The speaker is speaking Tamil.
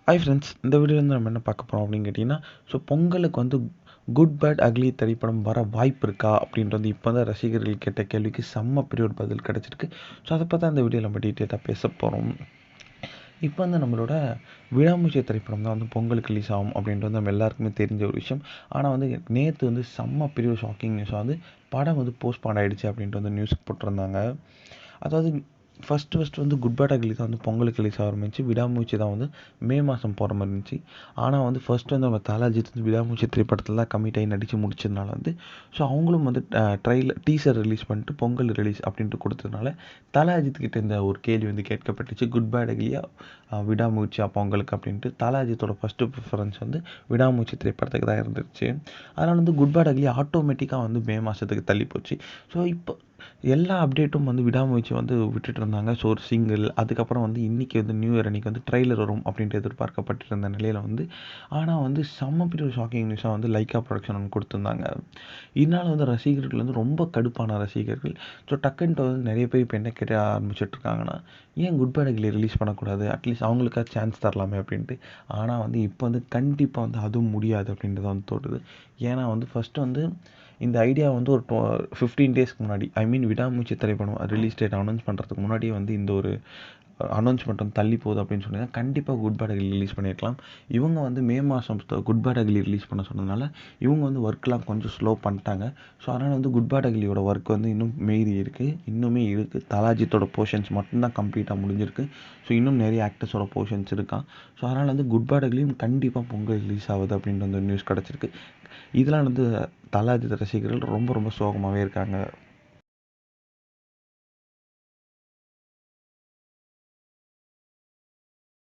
ஹாய் ஃப்ரெண்ட்ஸ், இந்த வீடியோவில் நம்ம என்ன பார்க்க போகிறோம் அப்படின்னு கேட்டிங்கன்னா, ஸோ பொங்கலுக்கு வந்து குட் பேட் அக்லி திரைப்படம் வர வாய்ப்பு இருக்கா அப்படின்ட்டு வந்து இப்போ தான் ரசிகர்கள் கேட்ட கேள்விக்கு செம்ம பெரிய ஒரு பதில் கிடச்சிருக்கு. ஸோ அதை பார்த்தா இந்த வீடியோவில் நம்ம டீட்டெயிலாக பேச போகிறோம். இப்போ வந்து நம்மளோட விடாமுயற்சி திரைப்படம் தான் வந்து பொங்கலுக்கு ரிலீஸ் ஆகும் அப்படின்ட்டு வந்து நம்ம எல்லாருக்குமே தெரிஞ்ச ஒரு விஷயம். ஆனால் வந்து நேற்று வந்து செம்ம பெரிய ஒரு ஷாக்கிங் நியூஸாக வந்து படம் வந்து போஸ்ட்பாண்ட் ஆகிடுச்சு அப்படின்ட்டு வந்து நியூஸ் போட்டிருந்தாங்க. அதாவது ஃபஸ்ட்டு வந்து குட் பேட் அக்லி தான் வந்து பொங்கலுக்கு ரிலீஸ் ஆக ஆரம்பிச்சு, விடாமுயற்சி தான் வந்து மே மாதம் போகிற மாதிரி இருந்துச்சு. ஆனால் வந்து ஃபஸ்ட்டு வந்து நம்ம தல அஜித் வந்து விடாமுயற்சி திரைப்படத்தில் தான் கமிட் ஆகி நடித்து முடிச்சதுனால வந்து ஸோ அவங்களும் வந்து டீசர் ரிலீஸ் பண்ணிட்டு பொங்கல் ரிலீஸ் அப்படின்ட்டு கொடுத்ததுனால தல அஜித் கிட்ட இந்த ஒரு கேள்வி வந்து கேட்கப்பட்டுச்சு, குட் பேட் அக்லியா விடாமுயற்சியா பொங்கலுக்கு அப்படின்ட்டு. தல அஜித்தோட ஃபஸ்ட்டு ப்ரிஃபரன்ஸ் வந்து விடாமுயற்சி திரைப்படத்துக்கு தான் இருந்துச்சு. அதனால் வந்து குட் பேட் அக்லி ஆட்டோமேட்டிக்காக வந்து மே மாதத்துக்கு தள்ளி போச்சு. ஸோ இப்போ எல்லா அப்டேட்டும் வந்து விடாமுயற்சி வந்து விட்டுட்டு இருந்தாங்க. ஸோ ஒரு சிங்கிள், அதுக்கப்புறம் வந்து இன்றைக்கி வந்து நியூ இயர் அன்றைக்கி வந்து ட்ரெய்லர் வரும் அப்படின்ட்டு எதிர்பார்க்கப்பட்டிருந்த நிலையில் வந்து ஆனால் வந்து செம்ம பெரிய ஒரு ஷாக்கிங் நியூஸாக வந்து லைக்கா ப்ரொடக்ஷன் வந்து கொடுத்துருந்தாங்க. இதனால் வந்து ரசிகர்கள் வந்து ரொம்ப கடுப்பான ரசிகர்கள். ஸோ டக்குன்ட்டு வந்து நிறைய பேர் இப்போ என்ன கேட்க ஆரம்பிச்சிட்ருக்காங்கன்னா, ஏன் குட் பேட் அக்லி ரிலீஸ் பண்ணக்கூடாது, அட்லீஸ்ட் அவங்களுக்காக சான்ஸ் தரலாமே அப்படின்ட்டு. ஆனால் வந்து இப்போ வந்து கண்டிப்பாக வந்து அதுவும் முடியாது அப்படின்றது வந்து தோணுது. ஏன்னா வந்து ஃபஸ்ட்டு வந்து இந்த ஐடியா வந்து ஒரு 15 டேஸ்க்கு முன்னாடி, ஐ மீன் விடாமுயற்சி திரைப்படம் ரிலீஸ் டேட் அனௌன்ஸ் பண்ணுறதுக்கு முன்னாடியே வந்து இந்த ஒரு அனௌன்ஸ்மெண்ட் வந்து தள்ளி போகுது அப்படின்னு சொன்னீங்கன்னா கண்டிப்பாக குட் பேட் அக்லி ரிலீஸ் பண்ணியிருக்கலாம். இவங்க வந்து மே மாதம் குட் பேட் அக்லி ரிலீஸ் பண்ண சொன்னதுனால இவங்க வந்து ஒர்க்லாம் கொஞ்சம் ஸ்லோ பண்ணிட்டாங்க. ஸோ அதனால் வந்து குட் பேட் அக்லியோட ஒர்க் வந்து இன்னும் மீறி இருக்குது, இன்னுமே இருக்குது. தலாஜித்தோட போர்ஷன்ஸ் மட்டும்தான் கம்ப்ளீட்டாக முடிஞ்சிருக்கு. ஸோ இன்னும் நிறைய ஆக்டர்ஸோட போர்ஷன்ஸ் இருக்கான். ஸோ அதனால் வந்து குட் பேட் அக்லியும் கண்டிப்பாக பொங்கல் ரிலீஸ் ஆகுது அப்படின்ற வந்து நியூஸ் கிடச்சிருக்கு. இதெல்லாம் வந்து தல அஜித் ரசிகர்கள் ரொம்ப ரொம்ப சோகமாகவே இருக்காங்க.